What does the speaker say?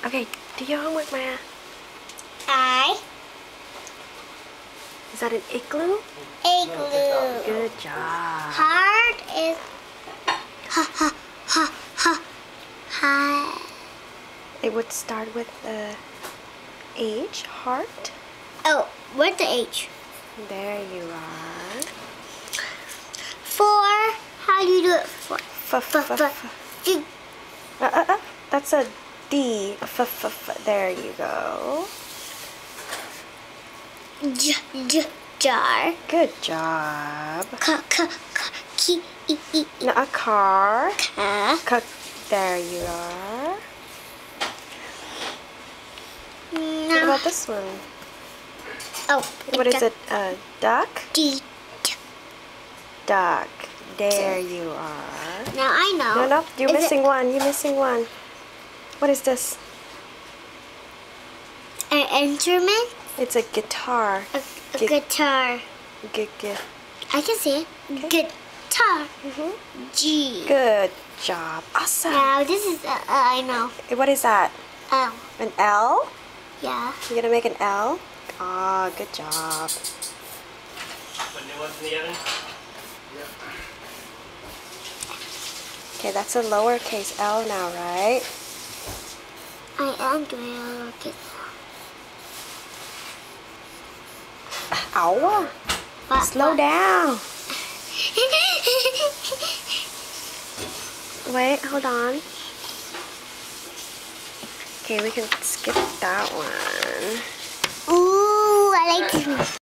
Okay, do your homework, Maya. I. Is that an igloo? Igloo. Good job. Heart is ha. It would start with the H, heart. Oh, where's the H? There you are. For. How do you do it? For. That's a D. There you go. Jar. Good job. Key. Now a car. Ka. There you are. What No. about this one? Oh. What is it? A duck? D. Duck. There you are. Now I know. No, you're missing one. You're missing one. What is this? An instrument? It's a guitar. A guitar. I can see it. Okay. Guitar. G. Good job. Awesome. Now this is, I know. What is that? L. An L? Yeah. You're gonna make an L? Ah, good job. Put new ones in the oven? Okay, that's a lowercase L now, right? I am doing a little kid. Ow. Slow down. Wait, hold on. Okay, we can skip that one. Ooh, I like this one.